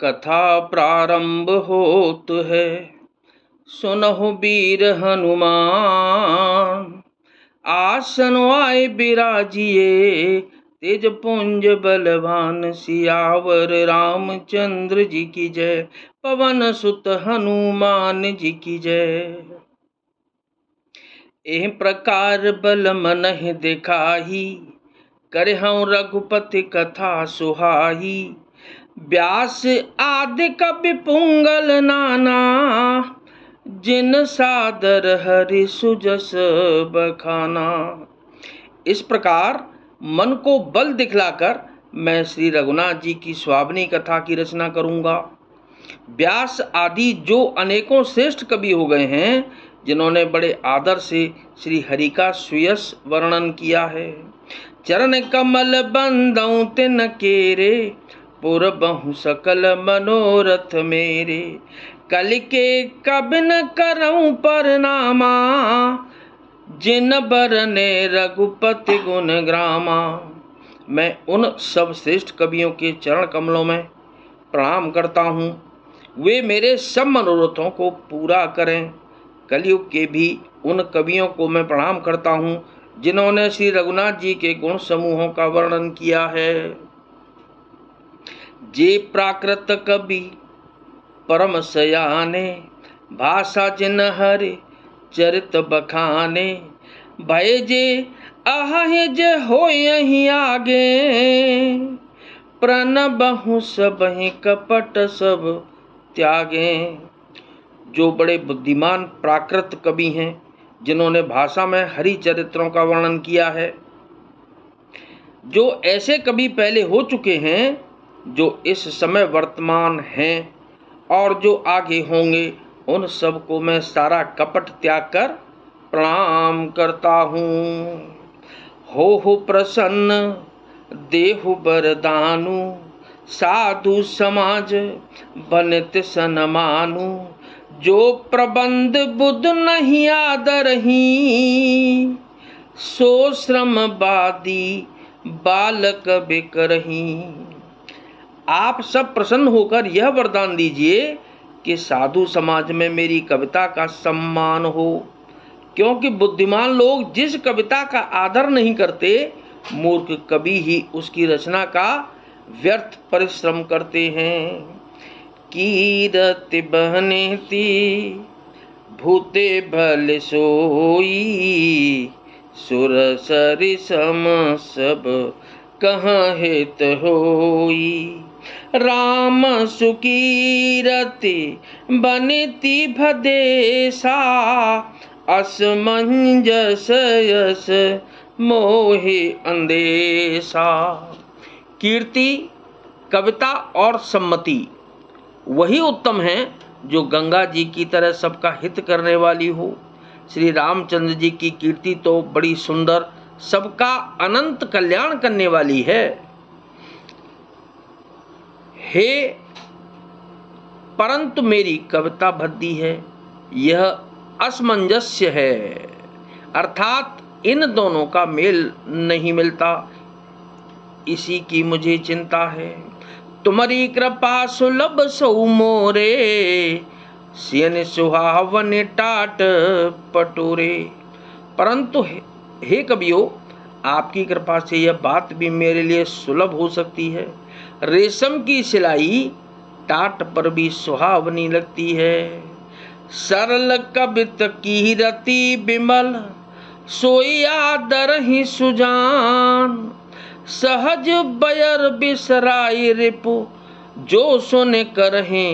कथा प्रारंभ होत है। सुनहु वीर हनुमान, आसन आए बिराजिए। तेज पुंज बलवान, सियावर रामचंद्र जी की जय। पवन सुत हनुमान जी की जय। एह प्रकार बल मनहि दिखाही, करहु रघुपति कथा सुहाई। व्यास आदि कवि पुंगल नाना, जिन सादर हरि सुजस बखाना। इस प्रकार मन को बल दिखलाकर मैं श्री रघुनाथ जी की स्वावनी कथा की रचना करूंगा। व्यास आदि जो अनेकों श्रेष्ठ कवि हो गए हैं, जिन्होंने बड़े आदर से श्री हरि का सुयश वर्णन किया है। चरण कमल बंदौ तिन केरे, पुर बहु सकल मनोरथ मेरे। कलि के कबिन करऊं परनामा, जिन बरने रघुपति गुण ग्रामा। मैं उन सब श्रेष्ठ कवियों के चरण कमलों में प्रणाम करता हूँ। वे मेरे सब मनोरथों को पूरा करें। कलयुग के भी उन कवियों को मैं प्रणाम करता हूँ, जिन्होंने श्री रघुनाथ जी के गुण समूहों का वर्णन किया है। जे प्राकृत कवि परम सयाने, भाषा जिन हरि चरित बखाने। भय जे अहज होयहि आगे, प्रणबहु सबहि कपट सब त्यागे। जो बड़े बुद्धिमान प्राकृत कवि हैं, जिन्होंने भाषा में हरि चरित्रों का वर्णन किया है। जो ऐसे कवि पहले हो चुके हैं, जो इस समय वर्तमान हैं और जो आगे होंगे, उन सब को मैं सारा कपट त्याग कर प्रणाम करता हूँ। हो प्रसन्न देहु बरदानु, साधु समाज बनित सनमानु। जो प्रबंध बुध नहीं आदरही, सो श्रमवादी बालक बिकरही। आप सब प्रसन्न होकर यह वरदान दीजिए कि साधु समाज में मेरी कविता का सम्मान हो, क्योंकि बुद्धिमान लोग जिस कविता का आदर नहीं करते, मूर्ख कवि ही उसकी रचना का व्यर्थ परिश्रम करते हैं। कीरति बहनेति भूते भल सोई, सुर सरि सम सब कहाँ हित होई। राम सुकीरति बनिति भदेशा, असमंजस यस मोहि अंदेशा। कीर्ति, कविता और सम्मति वही उत्तम है जो गंगा जी की तरह सबका हित करने वाली हो। श्री रामचंद्र जी की कीर्ति तो बड़ी सुंदर, सबका अनंत कल्याण करने वाली है। हे परंतु मेरी कविता भद्दी है, यह असमंजस्य है, अर्थात इन दोनों का मेल नहीं मिलता, इसी की मुझे चिंता है। तुम्हारी कृपा सुलभ सौ मोरे, सियन सुहावन टाट पटोरे। परंतु हे कवियों, आपकी कृपा से यह बात भी मेरे लिए सुलभ हो सकती है। रेशम की सिलाई टाट पर भी सुहावनी लगती है। सरल कवित की रति बिमल, सोई आदर ही सुजान। सहज बयर बिसराई रिपु, जो सुन करहे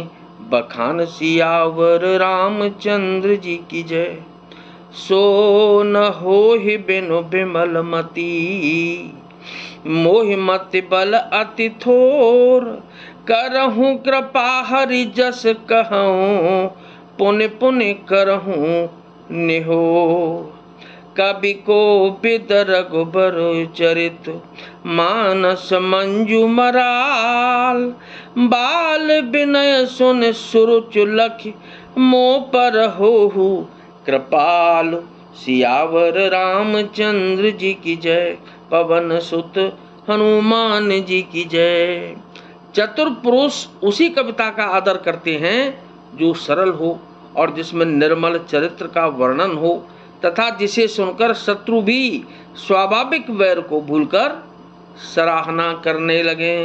बखान। सियावर रामचंद्र जी की जय। सो न होहि बिनु बिमल मति, मोहि मति बल अति थोर। करहूँ कृपा हरि जस कहूँ, पुनि पुनि करहूँ निहोर। कवि को बिद रघुबर चरित, मानस मंजू मराल। बाल विनय सुन सुरुच लखि, मोह पर होहु कृपाल। सियावर रामचंद्र जी की जय, पवन सुत हनुमान जी की जय। चतुर पुरुष उसी कविता का आदर करते हैं जो सरल हो और जिसमें निर्मल चरित्र का वर्णन हो तथा जिसे सुनकर शत्रु भी स्वाभाविक वैर को भूलकर सराहना करने लगे।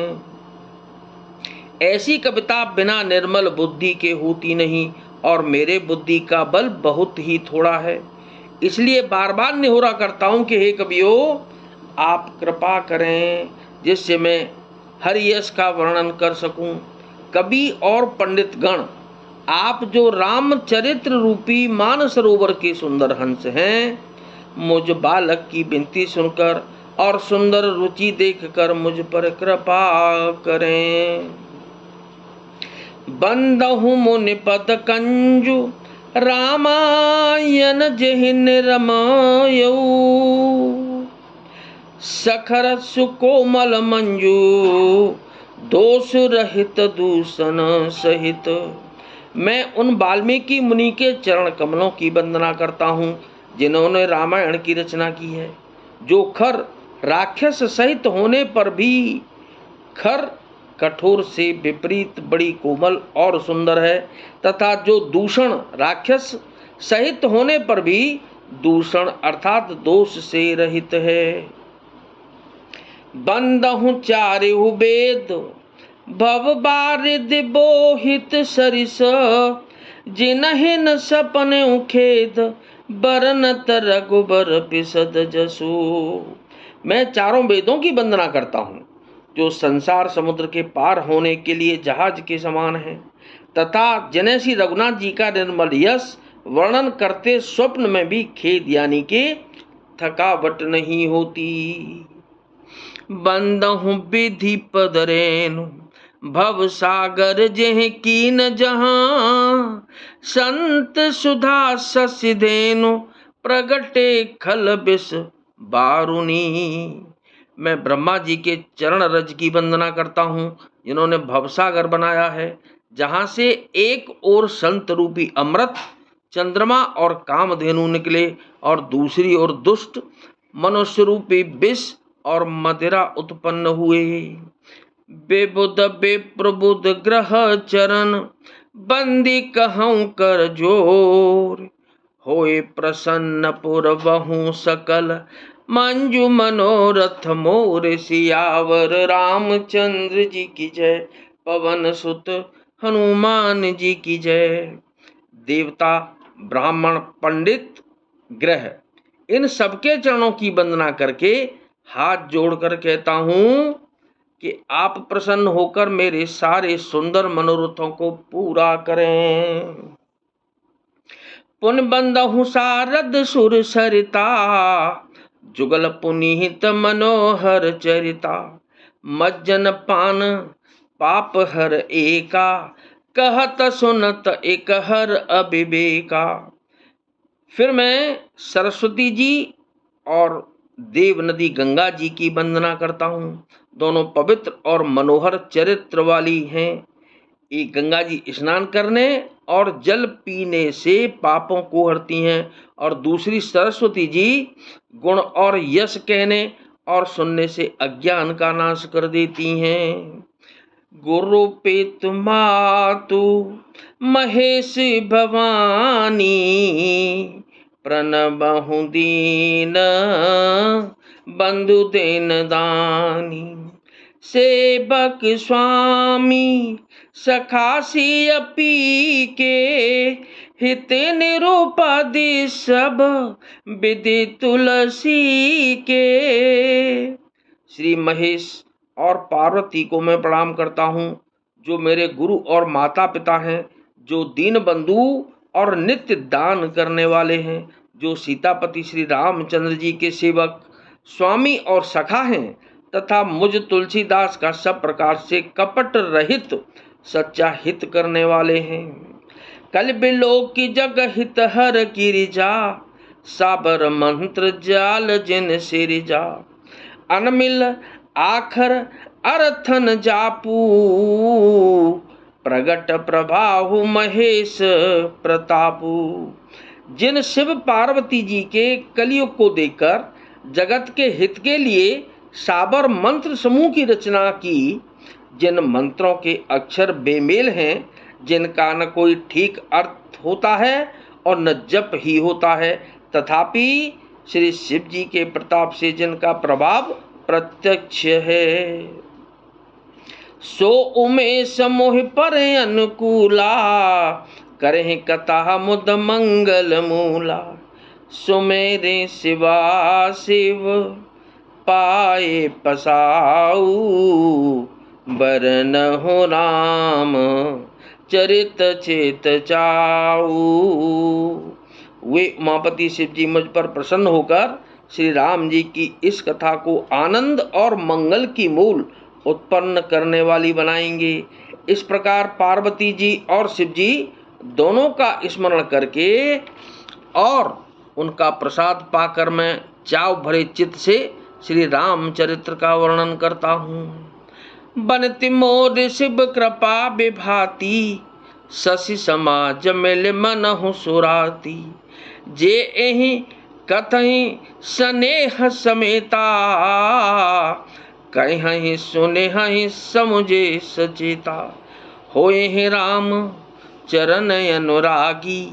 ऐसी कविता बिना निर्मल बुद्धि के होती नहीं और मेरे बुद्धि का बल बहुत ही थोड़ा है, इसलिए बार बार निहोरा करता हूं कि हे कवियों, आप कृपा करें जिससे मैं हरियश का वर्णन कर सकूं। कवि और पंडित गण, आप जो रामचरित्र रूपी मानसरोवर के सुंदर हंस हैं, मुझ बालक की विनती सुनकर और सुंदर रुचि देखकर मुझ पर कृपा करें। बंदहु मुनि पद कंजु रामायण जेहि निरमयौ, सखर सुकोमल मंजू दोष रहित दूषण सहित। मैं उन वाल्मीकि मुनि के चरण कमलों की वंदना करता हूँ जिन्होंने रामायण की रचना की है, जो खर राक्षस सहित होने पर भी खर कठोर से विपरीत बड़ी कोमल और सुंदर है तथा जो दूषण राक्षस सहित होने पर भी दूषण अर्थात दोष से रहित है। बंदहु चारिहु वेद भव बारिद बोहित सरिस, जिनहि न सपने खेद बरनत रघुबर पिसद जसु। मैं चारों वेदों की वंदना करता हूँ जो संसार समुद्र के पार होने के लिए जहाज के समान है तथा जिन्हें श्री रघुनाथ जी का निर्मल यश वर्णन करते स्वप्न में भी खेद यानी के थकावट नहीं होती। बंदहु विधि पदरेनु भव सागर जेह कीन जहां, संत सुधा ससिधेनु प्रगटे खल बिस बारुनी। मैं ब्रह्मा जी के चरण रज की वंदना करता हूँ जिन्होंने भवसागर बनाया है, जहाँ से एक ओर संत रूपी अमृत चंद्रमा और कामधेनु निकले और दूसरी ओर दुष्ट मनुष्य रूपी विष और मदिरा उत्पन्न हुए। बेबुद बेप्रबुद ग्रह चरण बंदी कहूं कर जोर, होए प्रसन्न पुरबहु सकल मंजू मनोरथ मोर। सियावर रामचंद्र जी की जय, पवन सुत हनुमान जी की जय। देवता ब्राह्मण पंडित ग्रह इन सबके चरणों की वंदना करके हाथ जोड़कर कहता हूँ कि आप प्रसन्न होकर मेरे सारे सुंदर मनोरथों को पूरा करें। पुन बंदहु सारद सुर सरिता, जुगल पुनीत मनोहर चरिता। मज्जन पान पाप हर एका, कहत सुनत एक हर अविवेका। फिर मैं सरस्वती जी और देव नदी गंगा जी की वंदना करता हूँ। दोनों पवित्र और मनोहर चरित्र वाली हैं। एक गंगा जी स्नान करने और जल पीने से पापों को हरती हैं और दूसरी सरस्वती जी गुण और यश कहने और सुनने से अज्ञान का नाश कर देती हैं। गुरु पेत मातु महेश भवानी, प्रणबहु दीन बंधु देन दानी। सेवक स्वामी सखासी अपी के, हित निरूपदि सब विधि तुलसी के। श्री महेश और पार्वती को मैं प्रणाम करता हूँ, जो मेरे गुरु और माता पिता हैं, जो दीन बंधु और नित्य दान करने वाले हैं, जो सीतापति श्री रामचंद्र जी के सेवक स्वामी और सखा हैं तथा मुझ तुलसीदास का सब प्रकार से कपट रहित सच्चा हित करने वाले हैं। कल बिलोक की जग हित हर गिरिजा, साबर मंत्र जाल जिन सिरिजा। अनमिल आखर अरथन जापू, प्रगट प्रभाहु महेश प्रतापू। जिन शिव पार्वती जी के कलयुग को देखकर जगत के हित के लिए साबर मंत्र समूह की रचना की, जिन मंत्रों के अक्षर बेमेल हैं, जिनका न कोई ठीक अर्थ होता है और न जप ही होता है, तथापि श्री शिव जी के प्रताप से जिनका प्रभाव प्रत्यक्ष है, सो उमेश मोह पर अनुकूला, करें कथा मुद मंगल मूला। सो मेरे शिवा शिव पाए पसाऊ, बरन हो राम चरित चेत चाऊ। वे उमापति शिव जी मुझ पर प्रसन्न होकर श्री राम जी की इस कथा को आनंद और मंगल की मूल उत्पन्न करने वाली बनाएंगे। इस प्रकार पार्वती जी और शिव जी दोनों का स्मरण करके और उनका प्रसाद पाकर मैं चाव भरे चित्त से श्री रामचरित्र का वर्णन करता हूँ। बनति मोर शिव कृपा विभाती, शशि समाज मिल मनहु सुराती। जे एहि कथहि स्नेह समेता, कहि सुनेहि समुझे सचेता। होए राम चरण अनुरागी,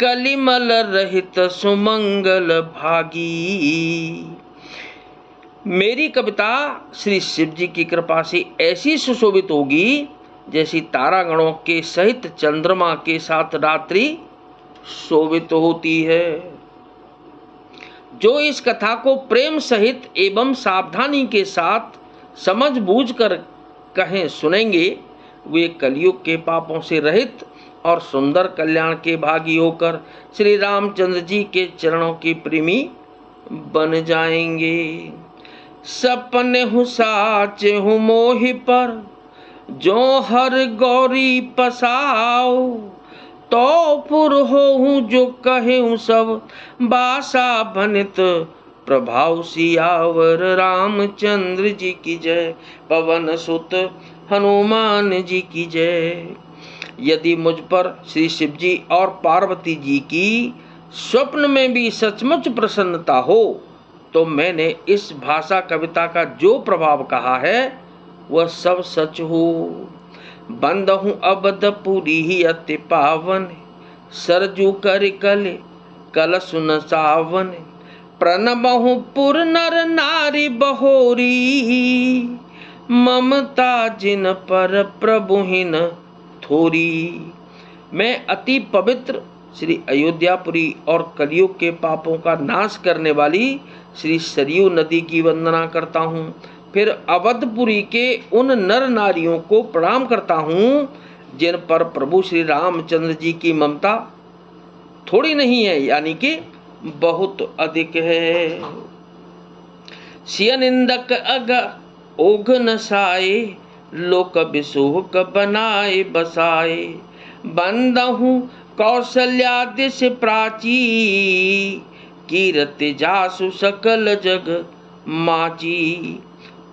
कलिमल रहित सुमंगल भागी। मेरी कविता श्री शिव जी की कृपा से ऐसी सुशोभित होगी जैसी तारागणों के सहित चंद्रमा के साथ रात्रि शोभित होती है। जो इस कथा को प्रेम सहित एवं सावधानी के साथ समझ बूझ कर कहें सुनेंगे, वे कलयुग के पापों से रहित और सुंदर कल्याण के भागी होकर श्री रामचंद्र जी के चरणों की प्रेमी बन जाएंगे। सपने हूँ साच हूँ मोहि पर, जो हर गौरी पसाओ। तो पुर हो जो कहे हूँ सब, बासा बनित प्रभाव सियावर। रामचंद्र जी की जय, पवन सुत हनुमान जी की जय। यदि मुझ पर श्री शिव जी और पार्वती जी की स्वप्न में भी सचमुच प्रसन्नता हो, तो मैंने इस भाषा कविता का जो प्रभाव कहा है वह सब सच हो। बंद हूँ अबधपुरी ही अति पावन, सरजू कर कल सुन सावन। प्रणबहु पुर नर नारी बहोरी, ममता जिन पर प्रभुहीन थोरी। मैं अति पवित्र श्री अयोध्यापुरी और कलयुग के पापों का नाश करने वाली श्री सरयू नदी की वंदना करता हूँ। फिर अवधपुरी के उन नर नारियों को प्रणाम करता हूँ जिन पर प्रभु श्री रामचंद्र जी की ममता थोड़ी नहीं है, यानी कि बहुत अधिक है। सिय निंदक अग ओघ नसाए, लोक बिशोक बनाए बसाए। बंदहु कौशल्या से प्राची, कीरति जासु सकल जग माची।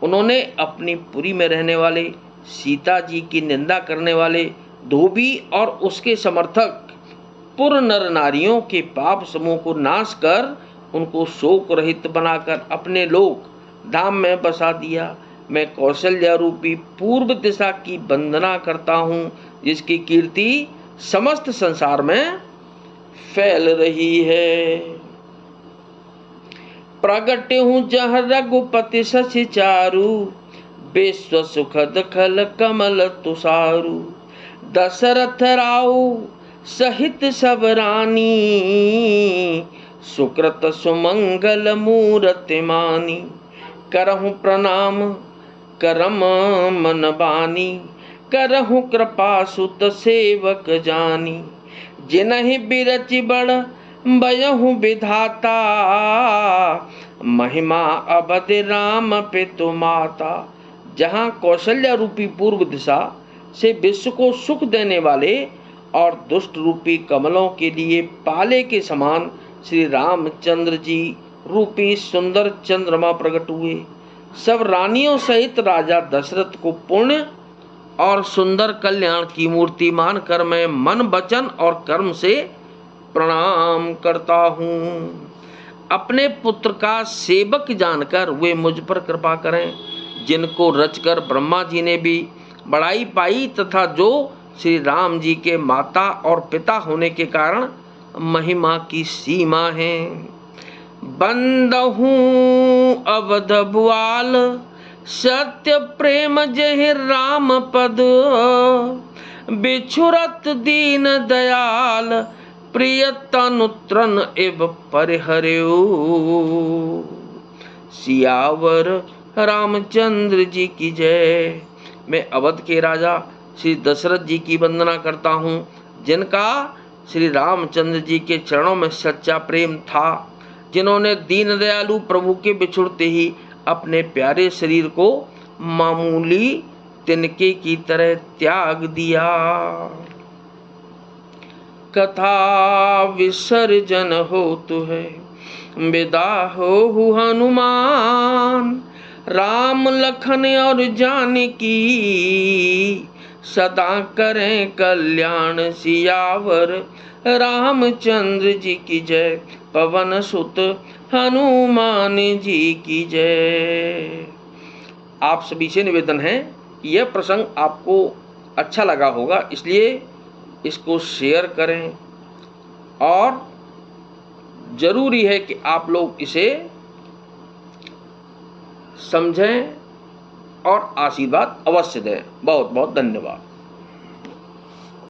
उन्होंने अपनी पुरी में रहने वाले सीता जी की निंदा करने वाले धोबी और उसके समर्थक पुर नर नारियों के पाप समूह को नाश कर उनको शोक रहित बनाकर अपने लोक धाम में बसा दिया। मैं कौशल्या रूपी पूर्व दिशा की वंदना करता हूँ, जिसकी कीर्ति समस्त संसार में फैल रही है। प्रगट हूँ जह रघुपति शशि चारु, विश्व सुखद खल कमल तुषारु। दशरथ राउ सहित सब रानी, सुकृत सुमंगल मूरति मानी। करहु प्रणाम करम मन बानी, करहु कृपा सुत सेवक जानी। जिनहि बिरचि बड़ बयहु विधाता, महिमा अवध राम पितु माता। जहाँ कौशल्या रूपी पूर्व दिशा से विश्व को सुख देने वाले और दुष्ट रूपी कमलों के लिए पाले के समान श्री रामचंद्र जी रूपी सुंदर चंद्रमा प्रकट हुए, सब रानियों सहित राजा दशरथ को पुण्य और सुंदर कल्याण की मूर्ति मानकर मैं मन वचन और कर्म से प्रणाम करता हूँ। अपने पुत्र का सेवक जानकर वे मुझ पर कृपा करें, जिनको रचकर ब्रह्मा जी ने भी बड़ाई पाई तथा जो श्री राम जी के माता और पिता होने के कारण महिमा की सीमा है। बंदहूँ अवध भुआल सत्य प्रेम जहि राम पद, बिछुरत दीन दयाल प्रिय तनु तृण एव परिहर्यो। सियावर रामचंद्र जी की जय। मैं अवध के राजा श्री दशरथ जी की वंदना करता हूँ, जिनका श्री रामचंद्र जी के चरणों में सच्चा प्रेम था, जिन्होंने दीन दयालु प्रभु के बिछुड़ते ही अपने प्यारे शरीर को मामूली तिनके की तरह त्याग दिया। कथा विसर्जन होतु है विदा हो हनुमान, राम लखन और जानकी सदा करें कल्याण। सियावर रामचंद्र जी की जय, पवन सुत हनुमान जी की जय। आप सभी से निवेदन है कि यह प्रसंग आपको अच्छा लगा होगा, इसलिए इसको शेयर करें और जरूरी है कि आप लोग इसे समझें और आशीर्वाद अवश्य दें। बहुत बहुत धन्यवाद।